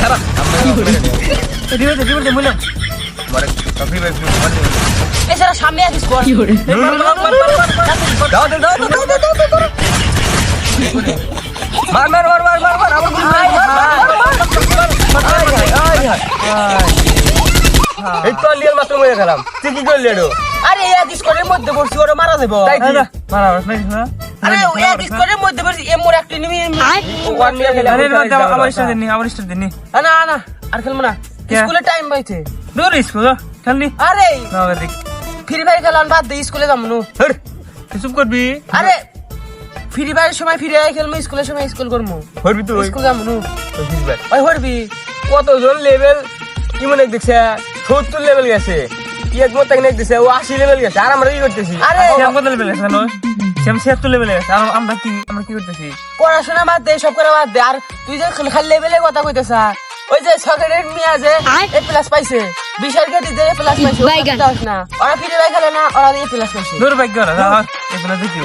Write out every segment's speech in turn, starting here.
খারাপ এছাড়া সামনে আসিস কর আরে স্কোরের মধ্যে পড়ছি ওরা মারা যাবো আরে মধ্যে পড়ছি এমন একটা নিবি না না আর খেলবো না স্কুলে টাইম পাইছে আরে ফ্রি ফায়ার খেলাম বাদ দে স্কুলে যাবো নু চুপ করবি আরে ফ্রি ফায়ারের সময় ফ্রি ফায়ার খেলবো স্কুলের সময় স্কুল করবো হরবি তুই স্কুল যাবো নু ওই হরবি কতজন লেভেল ইমন এক দেখছে 70 লেভেল গেছে কি এক মত এক দেখছে ও 80 লেভেল গেছে আর আমরা কি করতেছি আরে শ্যাম কত লেভেল গেছে জানো শ্যাম 76 লেভেল গেছে আর আমরা কি করতেছি পড়াশোনা বাদ দে সব করে বাদ দে আর তুই যে খালি লেভেলের কথা কইতেছ ওই যে সকেটের মিয়া যে এ প্লাস পাইছে বিশাল গেটি যে এ প্লাস পাইছে না ওরা ফ্রি ফায়ার খেলে না ওরা এ প্লাস পাইছে দূর বাইক করা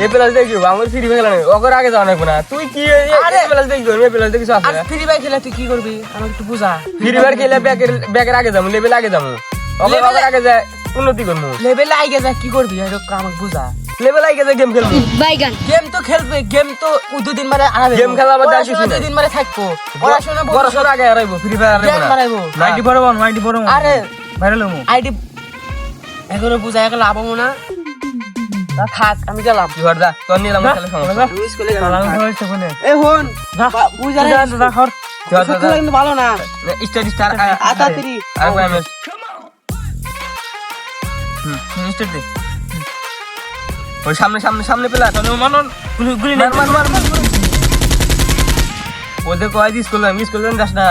এ প্লাস দেখিও আমার ফ্রি ফায়ার খেলা নাই ওগর আগে যাওয়া নাই না তুই কি এ প্লাস দেখিও এ প্লাস দেখিস আছে আর ফ্রি ফায়ার খেলে তুই কি করবি আমাকে একটু বুঝা ফ্রি ফায়ার খেলে ব্যাকের আগে যাবো লেভেল আগে যাবো ওগর আগে যায় উন্নতি করবো লেভেল আগে যা কি করবি এটা আমাকে বুঝা লেভেল আগে যায় গেম খেলবো গেম তো খেলবে গেম তো দুদিন মারে আড়াবে গেম খেলা আবার যাইছিস না দুদিন মারে থাকবো পড়াশোনা আগে আড়াইবো ফ্রি ফায়ার আড়াইবো 90 পড়বো আরে ভাইরাল হমু আইডি এগুলো বুঝা এখন লাভ হবো না থাক আমি গেলাম কি হর যা তোর নিলাম খেলা সমস্যা স্কুলে গেলাম এ হন বুঝা যা হর কিন্তু ভালো না স্টার তাড়াতাড়ি আর গ্রামের স্টার দে ওই সামনে পেলা মানন গুলি মার ওদের কয় স্কুলে যাস না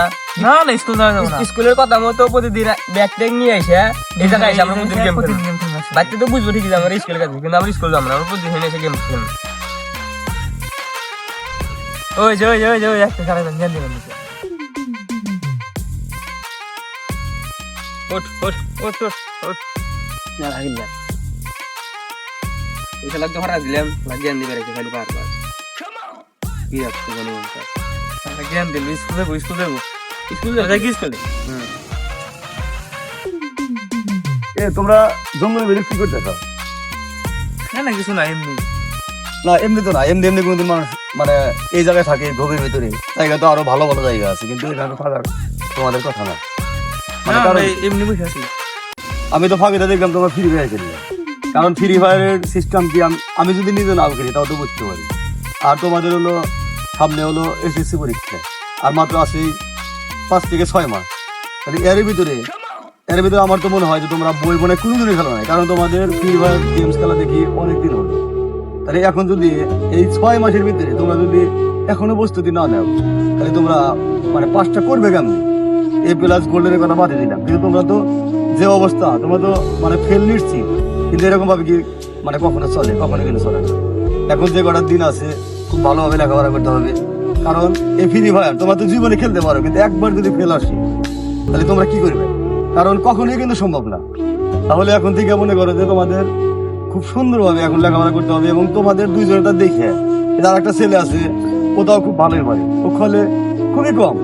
স্কুল যাওয়া যাবে না স্কুলের কথা মতো প্রতিদিন ব্যাগ ট্যাগ নিয়ে আইসা এই জায়গায় এসে আমরা প্রতিদিন গেম খেলি বাচ্চা তো বুঝবো ঠিকই যে আমরা স্কুলের কাছে কিন্তু আমরা স্কুল যাবো না আমরা প্রতিদিন এসে গেম খেলি ওই যে একটা খেলা জ্ঞান দিবেন ওঠ এই খেলা তো হারা দিলাম জ্ঞান দিবে রেখে খালি বারবার কি রাখতে জানো জ্ঞান দিল স্কুল যাবো তোমরা জঙ্গলের ভিতরে কি করতেছ? না কিছু না এমনি না এমনি তো না এমনি কোনদিন মানুষ মানে এই জায়গায় থাকে গভীর ভিতরে জায়গা তো আরো ভালো ভালো জায়গা আছে কিন্তু এখানে থাকার তোমাদের কথা না মানে এমনি বসে আছি আমি তো ফাঁকিটা দেখলাম তোমার ফ্রি ফায়ার খেলি কারণ ফ্রি ফায়ারের সিস্টেম কি আমি যদি নিজে নাও খেলি তাও তো বুঝতে পারি আর তোমাদের হলো সামনে হলো এসএসসি পরীক্ষা আর মাত্র আছে 5 থেকে 6 মাস তাহলে এর ভিতরে আমার তো মনে হয় যে তোমরা বই মনে কোনোদিনই খেলো নাই কারণ তোমাদের ফ্রি ফায়ার গেমস খেলা দেখি অনেকদিন হলো তাহলে এখন যদি এই 6 মাসের ভিতরে তোমরা যদি এখনো প্রস্তুতি না নাও তাহলে তোমরা মানে পাসটা করবে কেমন এ প্লাস গোল্ডের কথা বাদে দিলাম কিন্তু তোমরা তো যে অবস্থা তোমরা তো মানে ফেল নিশ্চিত কিন্তু এরকম ভাবে কি মানে কখনো কিন্তু চলে না এখন যে কটার দিন আছে খুব ভালোভাবে লেখাপড়া করতে হবে কারণ এই ফ্রি ফায়ার তোমরা তো জীবনে খেলতে পারো কিন্তু একবার যদি ফেল আসে তাহলে তোমরা কি করবে কারণ কখনোই কিন্তু সম্ভব না তাহলে এখন থেকে মনে করো যে তোমাদের খুব সুন্দরভাবে এখন লেখাপড়া করতে হবে এবং তোমাদের দুইজনটা দেখে যার একটা ছেলে আছে ওটাও খুব ভালোই পারে ও খলে খুবই কম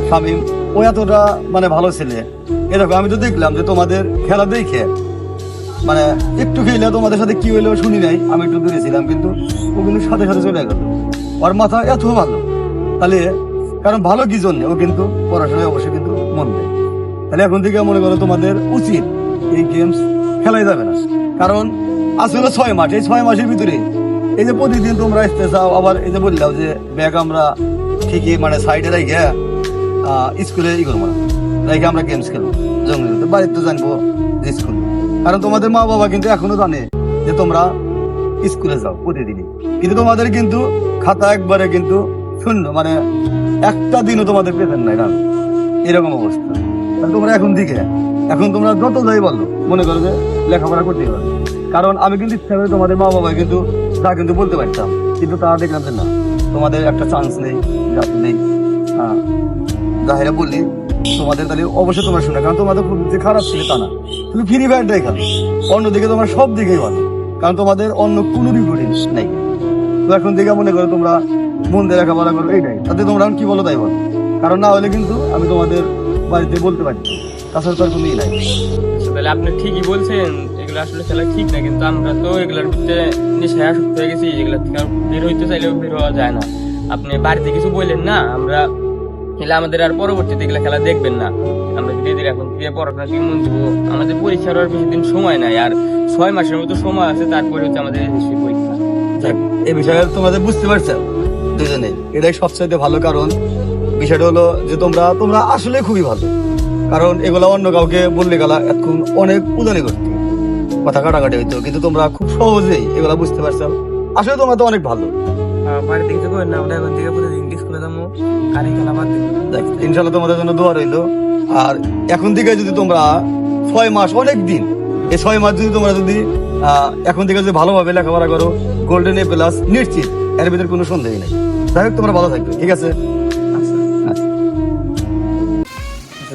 শামীম ও এতটা মানে ভালো ছেলে এরকম আমি তো দেখলাম যে তোমাদের খেলা দেখে মানে একটু খেলে তোমাদের সাথে কি হইলেও শুনি নাই আমি একটু দূরে ছিলাম কিন্তু ও কিন্তু সাথে চলে গেল ওর মাথা এত ভালো তাহলে কারণ ভালো কি জন্য ও কিন্তু পড়াশোনায় অবশ্যই কিন্তু মন দেয় তাহলে এখন থেকে মনে করো তোমাদের উচিত এই গেমস খেলাই যাবে না কারণ আসলে 6 মাস এই 6 মাসের ভিতরে এই যে প্রতিদিন তোমরা আসতে চাও আবার এই যে বললাম যে ব্যাগ আমরা ঠিকই মানে সাইডে রেখে স্কুলে করবো না রেখে আমরা গেমস খেলবো জঙ্গলে বাড়িতে তো জানবো যে স্কুল কারণ তোমাদের মা বাবা কিন্তু এখনো জানে যে তোমরা স্কুলে যাও প্রতিদিনই কিন্তু তোমাদের কিন্তু খাতা একবারে কিন্তু শূন্য মানে একটা দিনও তোমাদের পেতেন নাই না এরকম অবস্থা তোমরা এখন তোমরা যত যাই বলো মনে করো যে লেখাপড়া করতেই পারো কারণ আমি কিন্তু ইচ্ছা করে তোমাদের মা বাবা কিন্তু তা কিন্তু বলতে পারতাম কিন্তু তারা দেখলাম যে না তোমাদের একটা চান্স নেই নেই যাহেরা বললি তোমাদের তাহলে অবশ্যই তোমরা শুনে কারণ তোমাদের খুব যে খারাপ ছিল তা না তুমি ফ্রি ফায়ারটাই খেলো অন্যদিকে তোমার সব দিকেই ভালো কারণ তোমাদের অন্য কোনো রিপোর্টিং নেই তো এখন থেকে মনে করো তোমরা মন দিয়ে লেখাপড়া করো, এইটাই। তাতে তোমরা এখন কি বলো তাই বলো, কারণ না হলে কিন্তু আমি তোমাদের বাড়িতে বলতে পারি, তাছাড়া তো আর কোনো ই নাই। তাহলে আপনি ঠিকই বলছেন, এগুলো আসলে খেলা ঠিক না, কিন্তু আমরা তো এগুলোর ভিতরে নেশায় আসক্ত হয়ে গেছি, এগুলো থেকে আর বের হইতে চাইলেও বের হওয়া যায় না। আপনি বাড়িতে কিছু বললেন না, আমরা খেলে আমাদের আর পরবর্তীতে এগুলো খেলা দেখবেন না। আমরা ধীরে ধীরে এখন থেকে পড়াশোনা দিকে মন দেবো। আমাদের পরীক্ষার আর বেশি দিন সময় নাই, আর 6 মাসের মতো সময় আছে, তারপরে হচ্ছে আমাদের এসএসসি পরীক্ষা। যাক, এই বিষয়ে তোমাদের বুঝতে পারছো দুজনে, এটাই সবচাইতে ভালো। কারণ বিষয়টা হলো যে তোমরা আসলে খুবই ভালো, কারণ এগুলা অন্য কাউকে বললে গেলা এখন অনেক উদানি করতে, কথা কাটাকাটি হইতো, কিন্তু তোমরা খুব সহজেই এগুলা বুঝতে পারছো। আসলে তোমরা তো অনেক ভালো। বাড়িতে কিছু করেন না, আমরা এখন থেকে প্রতিদিন স্কুলে যাবো, কারি খেলা বাদ দিব। দেখ, ইনশাল্লাহ তোমাদের জন্য দোয়া রইলো। আর এখন থেকে যদি তোমরা 6 মাস, অনেক দিন, এই 6 মাস যদি তোমরা যদি এখন থেকে যদি ভালোভাবে লেখাপড়া করো, গোল্ডেন এ প্লাস নিশ্চিত, এর ভিতরে কোনো সন্দেহই নাই। যাই হোক, তোমরা ভালো থাকবে, ঠিক আছে?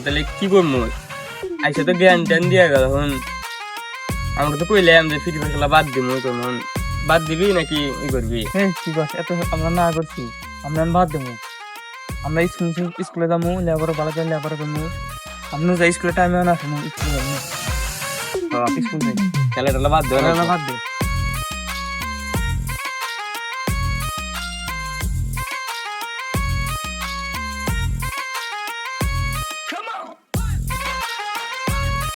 তাহলে কি করবো, আইসা তো জ্ঞান ট্যান দিয়ে গেল। এখন আমরা তো কইলাম যে ফ্রি ফায়ার খেলা বাদ দিব, তখন বাদ দিবি নাকি ই করবি? ঠিক আছে, এত আমরা না করছি, আমরা বাদ দেবো। আমরা স্কুলে যাবো, লেখাপড়া ভালো করে লেখাপড়া করবো। আপনি যাই স্কুলে টাইমে না আসেন, স্কুলে যাবো, স্কুল যাই, খেলা টেলা বাদ দেবে না? বাদ দেবো।